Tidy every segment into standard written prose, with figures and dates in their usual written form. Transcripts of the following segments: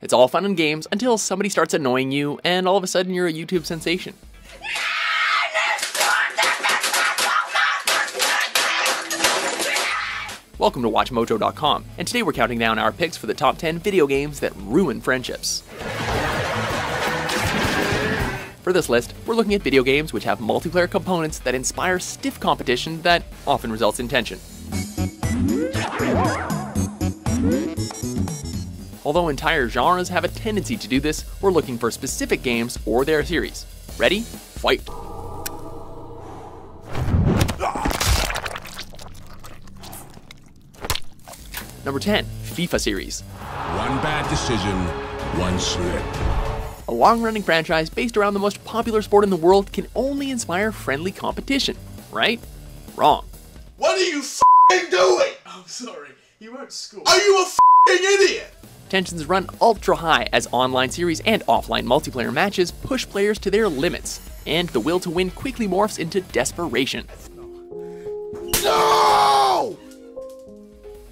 It's all fun and games until somebody starts annoying you and all of a sudden you're a YouTube sensation. Welcome to WatchMojo.com, and today we're counting down our picks for the top 10 video games that ruin friendships. For this list, we're looking at video games which have multiplayer components that inspire stiff competition that often results in tension. Although entire genres have a tendency to do this, we're looking for specific games or their series. Ready? Fight! Number 10, FIFA Series. One bad decision, one slip. A long-running franchise based around the most popular sport in the world can only inspire friendly competition, right? Wrong. What are you f***ing doing? I'm sorry, he won't score. Are you a f***ing idiot? Tensions run ultra high as online series and offline multiplayer matches push players to their limits, and the will to win quickly morphs into desperation. No!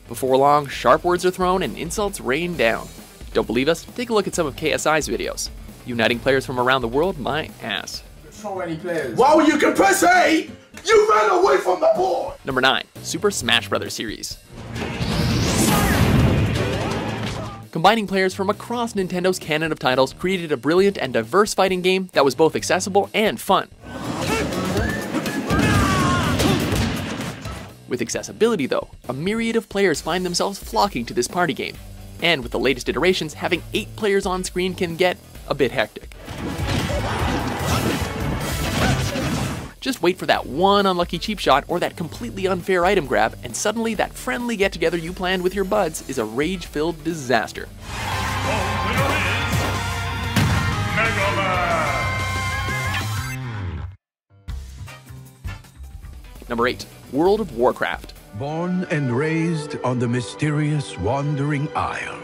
Before long, sharp words are thrown and insults rain down. Don't believe us? Take a look at some of KSI's videos. Uniting players from around the world, my ass. So many players. While you can press A, you ran away from the board! Number 9, Super Smash Bros. Series. Combining players from across Nintendo's canon of titles created a brilliant and diverse fighting game that was both accessible and fun. With accessibility though, a myriad of players find themselves flocking to this party game. And with the latest iterations, having 8 players on screen can get a bit hectic. Just wait for that one unlucky cheap shot or that completely unfair item grab, and suddenly that friendly get-together you planned with your buds is a rage-filled disaster. Number 8, World of Warcraft. Born and raised on the mysterious Wandering Isle.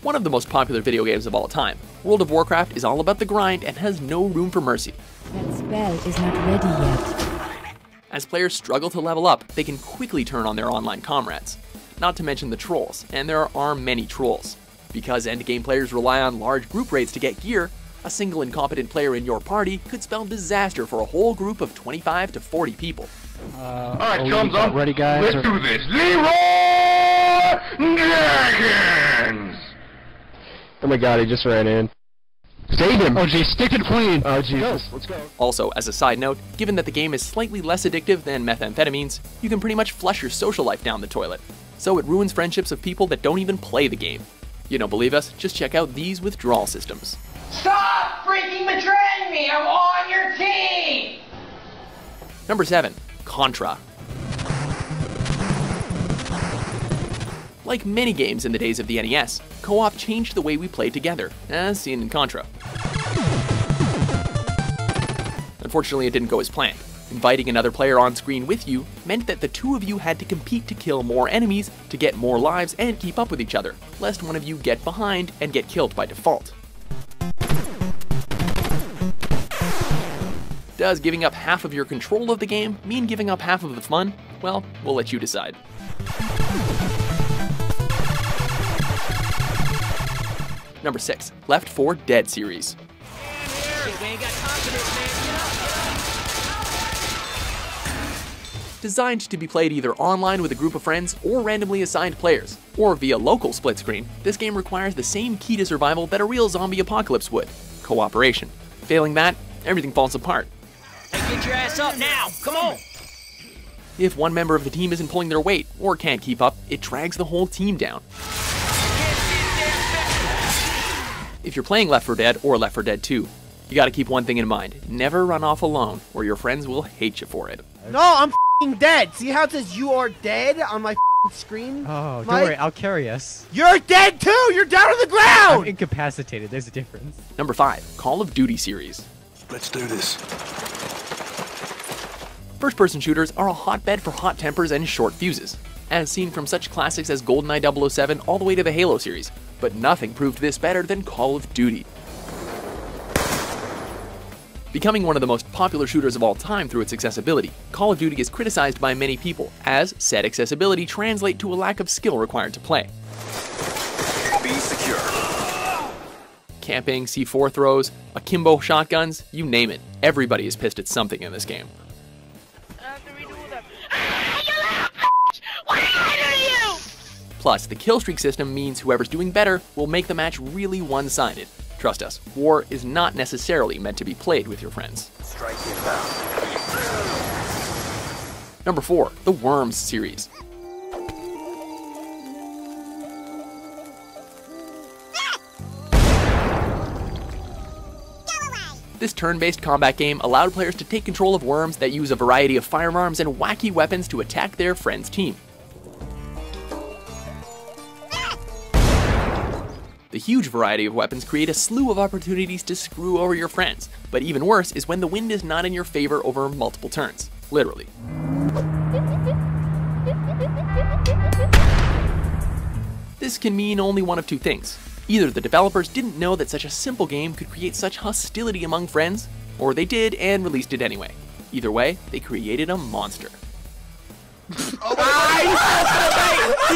One of the most popular video games of all time, World of Warcraft is all about the grind and has no room for mercy. That spell is not ready yet. As players struggle to level up, they can quickly turn on their online comrades. Not to mention the trolls, and there are many trolls. Because endgame players rely on large group raids to get gear, a single incompetent player in your party could spell disaster for a whole group of 25 to 40 people. Alright, thumbs up. Ready, guys? Let's do this. Leroy Dragons! Oh my god, he just ran in. Save him! Oh geez, stick to the plane! Oh Jesus, let's go. Also, as a side note, given that the game is slightly less addictive than methamphetamines, you can pretty much flush your social life down the toilet. So it ruins friendships of people that don't even play the game. You don't believe us? Just check out these withdrawal systems. Stop freaking betraying me! I'm on your team! Number 7, Contra. Like many games in the days of the NES, co-op changed the way we play together, as seen in Contra. Unfortunately, it didn't go as planned. Inviting another player on screen with you meant that the two of you had to compete to kill more enemies, to get more lives and keep up with each other, lest one of you get behind and get killed by default. Does giving up half of your control of the game mean giving up half of the fun? Well, we'll let you decide. Number 6, Left 4 Dead series. Designed to be played either online with a group of friends or randomly assigned players, or via local split screen, this game requires the same key to survival that a real zombie apocalypse would: cooperation. Failing that, everything falls apart. Hey, get your ass up now! Come on! If one member of the team isn't pulling their weight or can't keep up, it drags the whole team down. If you're playing Left 4 Dead or Left 4 Dead 2, you gotta keep one thing in mind: never run off alone, or your friends will hate you for it. No, I'm f***ing dead! See how it says you are dead on my f***ing screen? Oh, don't worry, I'll carry us. You're dead too! You're down on the ground! I'm incapacitated, there's a difference. Number 5, Call of Duty series. Let's do this. First-person shooters are a hotbed for hot tempers and short fuses, as seen from such classics as GoldenEye 007 all the way to the Halo series, but nothing proved this better than Call of Duty. Becoming one of the most popular shooters of all time through its accessibility, Call of Duty is criticized by many people, as said accessibility translates to a lack of skill required to play. Be secure. camping, C4 throws, akimbo shotguns, you name it. Everybody is pissed at something in this game. Plus, the killstreak system means whoever's doing better will make the match really one-sided. Trust us, war is not necessarily meant to be played with your friends. Number 4, the Worms series. This turn-based combat game allowed players to take control of worms that use a variety of firearms and wacky weapons to attack their friend's team. The huge variety of weapons create a slew of opportunities to screw over your friends, but even worse is when the wind is not in your favor over multiple turns. Literally. This can mean only one of two things. Either the developers didn't know that such a simple game could create such hostility among friends, or they did and released it anyway. Either way, they created a monster. He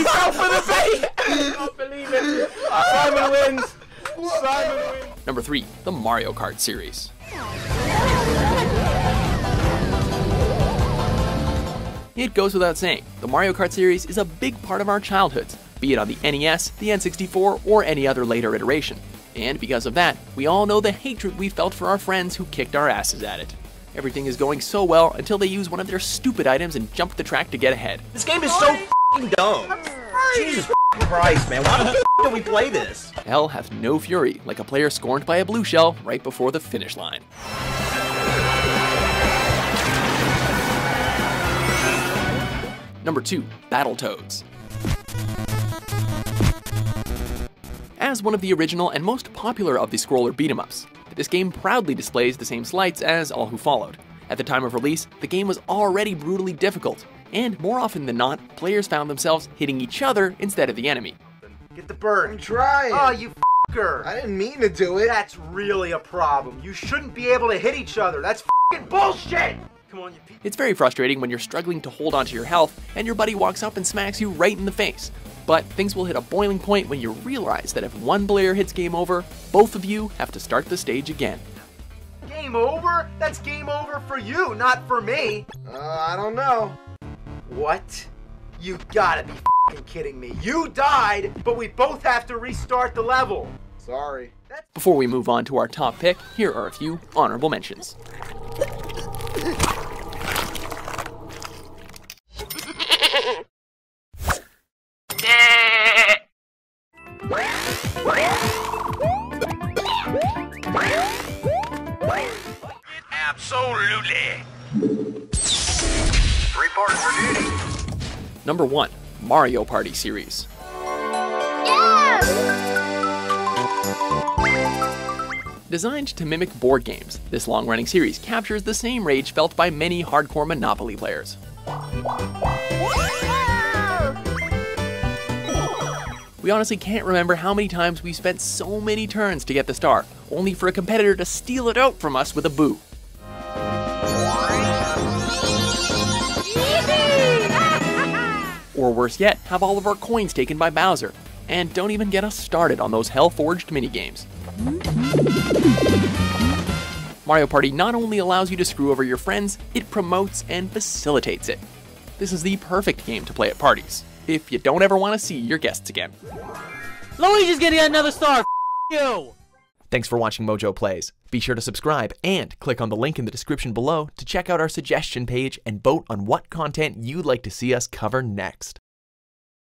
fell for the bait! I can't believe it. Simon wins. Simon wins. Number 3, the Mario Kart series. It goes without saying, the Mario Kart series is a big part of our childhoods, be it on the NES, the N64, or any other later iteration. And because of that, we all know the hatred we felt for our friends who kicked our asses at it. Everything is going so well until they use one of their stupid items and jump the track to get ahead. This game is so f***ing dumb. Jesus Christ, man, why the f*** do we play this? Hell hath no fury like a player scorned by a blue shell right before the finish line. Number 2, Battletoads. As one of the original and most popular of the scroller beat-em-ups, this game proudly displays the same slights as all who followed. At the time of release, the game was already brutally difficult, and more often than not, players found themselves hitting each other instead of the enemy. Get the bird. I'm trying. Oh, you f***er. I didn't mean to do it. That's really a problem. You shouldn't be able to hit each other. That's f***ing bullshit! Come on, you people. It's very frustrating when you're struggling to hold onto your health and your buddy walks up and smacks you right in the face. But things will hit a boiling point when you realize that if one player hits game over, both of you have to start the stage again. Game over? That's game over for you, not for me. I don't know. What? You gotta be f***ing kidding me. You died, but we both have to restart the level. Sorry. Before we move on to our top pick, here are a few honorable mentions. Absolutely. Report for duty. Number 1, Mario Party series. Designed to mimic board games, this long-running series captures the same rage felt by many hardcore Monopoly players. We honestly can't remember how many times we spent so many turns to get the star, only for a competitor to steal it out from us with a boo. Or worse yet, have all of our coins taken by Bowser. And don't even get us started on those hell-forged minigames. Mario Party not only allows you to screw over your friends, it promotes and facilitates it. This is the perfect game to play at parties, if you don't ever want to see your guests again. Luigi's gonna get another star, you! Thanks for watching Mojo Plays. Be sure to subscribe and click on the link in the description below to check out our suggestion page and vote on what content you'd like to see us cover next.